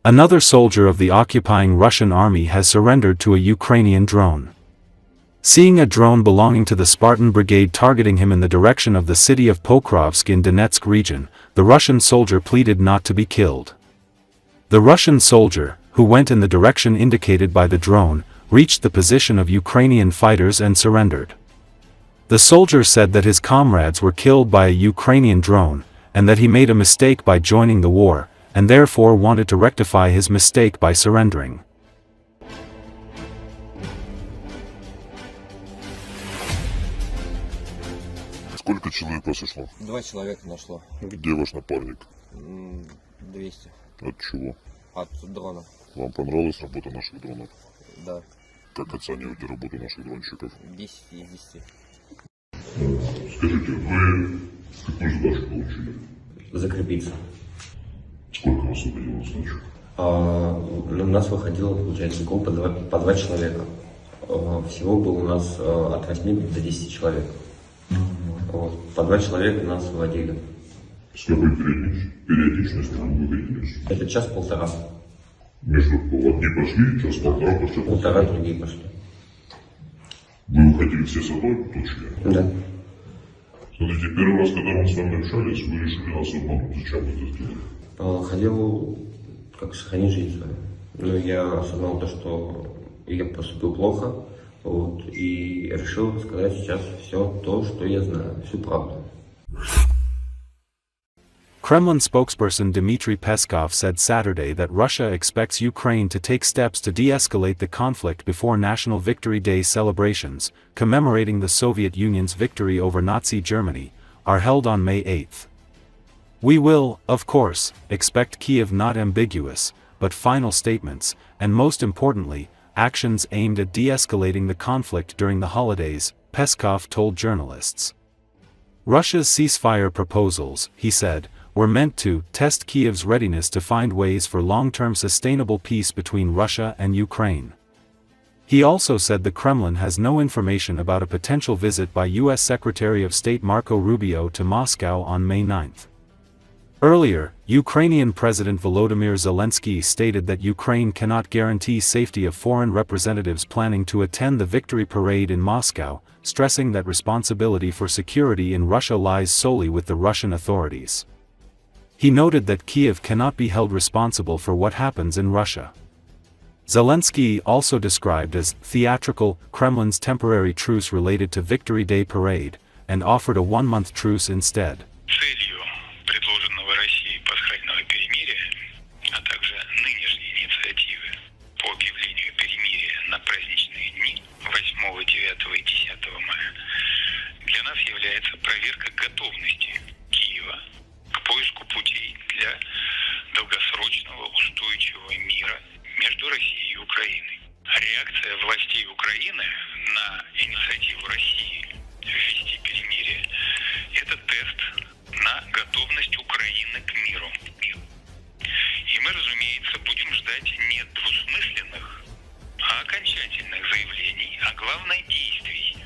Another soldier of the occupying Russian army has surrendered to a Ukrainian drone. Seeing a drone belonging to the Spartan brigade targeting him in the direction of the city of Pokrovsk in Donetsk region, the Russian soldier pleaded not to be killed. The Russian soldier, who went in the direction indicated by the drone, reached the position of Ukrainian fighters and surrendered. The soldier said that his comrades were killed by a Ukrainian drone, and that he made a mistake by joining the war, and therefore wanted to rectify his mistake by surrendering. Сколько человек вас ушло? 2 человека нашло. Где ваш напарник? 200. От чего? От дрона. Вам понравилась работа наших дронов? Да. Как оцениваете работу наших дронщиков? 10 из 10. Скажите, вы какую задачу получили? Закрепиться. Сколько вас выходило на задачу? У нас выходило, получается, группа по 2 человека. Всего было у нас от 8 до 10 человек. Вот. По 2 человека нас выводили. С какой периодичностью вы выходились? Это час-полтора. Между одни пошли, час-полтора пошли. Полтора другие пошли. Вы выходили все с одной точки? Да. Смотрите, первый раз, когда мы с вами общались, вы решили нас обмануть. Зачем вы это сделали? Хотел как сохранить жизнь свою. Но я осознал то, что я поступил плохо. Вот, и решил сказать сейчас все то, что я знаю, всю правду. Kremlin spokesperson Dmitry Peskov said Saturday that Russia expects Ukraine to take steps to de-escalate the conflict before National Victory Day celebrations, commemorating the Soviet Union's victory over Nazi Germany, are held on May 8. We will, of course, expect Kyiv not ambiguous, but final statements, and most importantly, actions aimed at de-escalating the conflict during the holidays, Peskov told journalists. Russia's ceasefire proposals, he said, were meant to test Kyiv's readiness to find ways for long-term sustainable peace between Russia and Ukraine. He also said the Kremlin has no information about a potential visit by U.S. Secretary of State Marco Rubio to Moscow on May 9. Earlier, Ukrainian President Volodymyr Zelensky stated that Ukraine cannot guarantee safety of foreign representatives planning to attend the victory parade in Moscow, stressing that responsibility for security in Russia lies solely with the Russian authorities. He noted that Kyiv cannot be held responsible for what happens in Russia. Zelensky also described as theatrical Kremlin's temporary truce related to Victory Day parade, and offered a one-month truce instead. Предложенного Россией пасхального перемирия, а также нынешней инициативы по объявлению перемирия на праздничные дни 8, 9 и 10 мая для нас является проверка готовности Киева к поиску путей для долгосрочного устойчивого мира между Россией и Украиной. Реакция властей Украины на инициативу России ввести перемирие – это тест на готовность Украины к миру. И мы, разумеется, будем ждать не двусмысленных, а окончательных заявлений, а главное действий,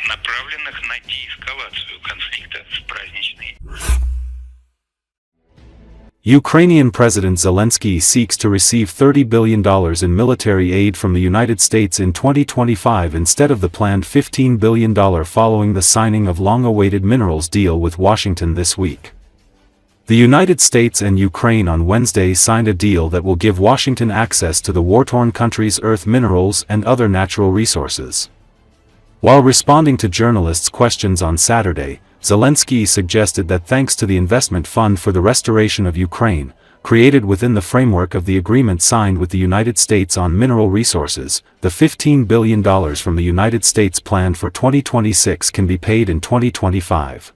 направленных на деэскалацию конфликта в праздничные. Ukrainian President Zelensky seeks to receive $30 billion in military aid from the United States in 2025 instead of the planned $15 billion following the signing of long-awaited minerals deal with Washington this week. The United States and Ukraine on Wednesday signed a deal that will give Washington access to the war-torn country's earth minerals and other natural resources. While responding to journalists' questions on Saturday, Zelensky suggested that thanks to the investment fund for the restoration of Ukraine, created within the framework of the agreement signed with the United States on mineral resources, the $15 billion from the United States planned for 2026 can be paid in 2025.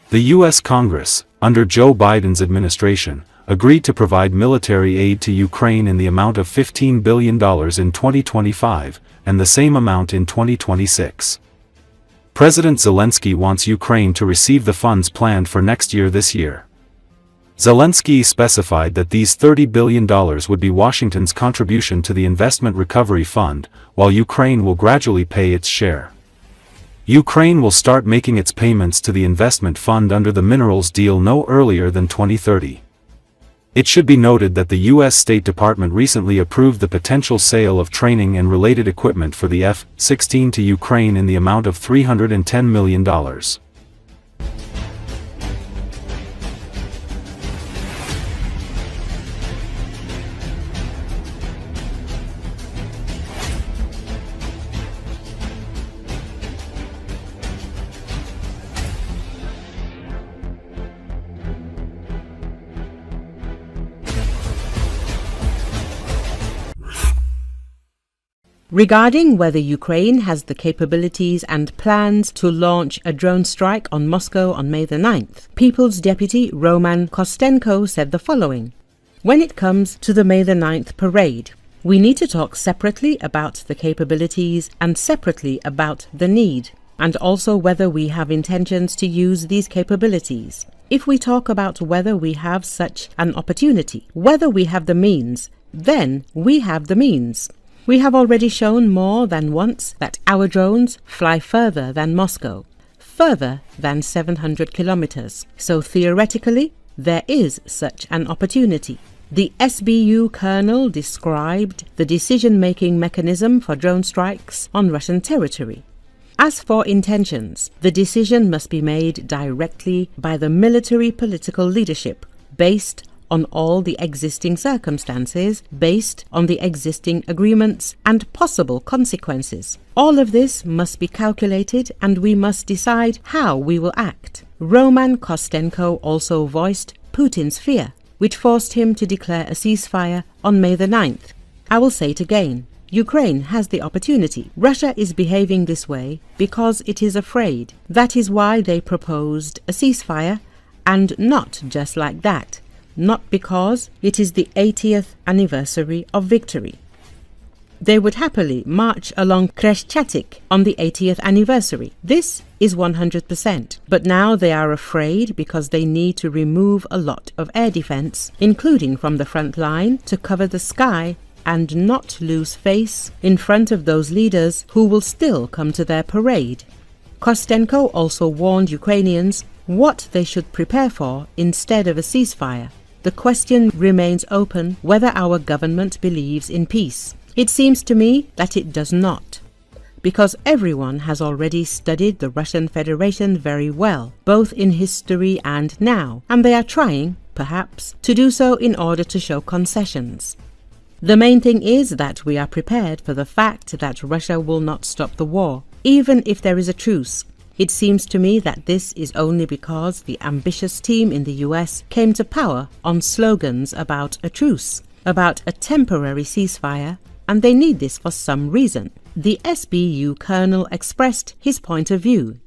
The U.S. Congress, under Joe Biden's administration, agreed to provide military aid to Ukraine in the amount of $15 billion in 2025, and the same amount in 2026. President Zelensky wants Ukraine to receive the funds planned for next year this year. Zelensky specified that these $30 billion would be Washington's contribution to the Investment Recovery Fund, while Ukraine will gradually pay its share. Ukraine will start making its payments to the investment fund under the minerals deal no earlier than 2030. It should be noted that the U.S. State Department recently approved the potential sale of training and related equipment for the F-16 to Ukraine in the amount of $310 million. Regarding whether Ukraine has the capabilities and plans to launch a drone strike on Moscow on May the 9th, People's Deputy Roman Kostenko said the following: "When it comes to the May the 9th parade, we need to talk separately about the capabilities and separately about the need, and also whether we have intentions to use these capabilities. If we talk about whether we have such an opportunity, whether we have the means, then we have the means. We have already shown more than once that our drones fly further than Moscow, further than 700 kilometers. So theoretically, there is such an opportunity." The SBU colonel described the decision-making mechanism for drone strikes on Russian territory. As for intentions, the decision must be made directly by the military political leadership, based on all the existing circumstances, based on the existing agreements and possible consequences. All of this must be calculated, and we must decide how we will act. Roman Kostenko also voiced Putin's fear, which forced him to declare a ceasefire on May the 9th. I will say it again. Ukraine has the opportunity. Russia is behaving this way because it is afraid. That is why they proposed a ceasefire, and not just like that. Not because it is the 80th anniversary of victory. They would happily march along Kreshchatyk on the 80th anniversary. This is 100%. But now they are afraid because they need to remove a lot of air defense, including from the front line, to cover the sky and not lose face in front of those leaders who will still come to their parade. Kostenko also warned Ukrainians what they should prepare for instead of a ceasefire. The question remains open whether our government believes in peace. It seems to me that it does not, because everyone has already studied the Russian Federation very well, both in history and now, and they are trying, perhaps, to do so in order to show concessions. The main thing is that we are prepared for the fact that Russia will not stop the war, even if there is a truce. It seems to me that this is only because the ambitious team in the US came to power on slogans about a truce, about a temporary ceasefire, and they need this for some reason. The SBU colonel expressed his point of view.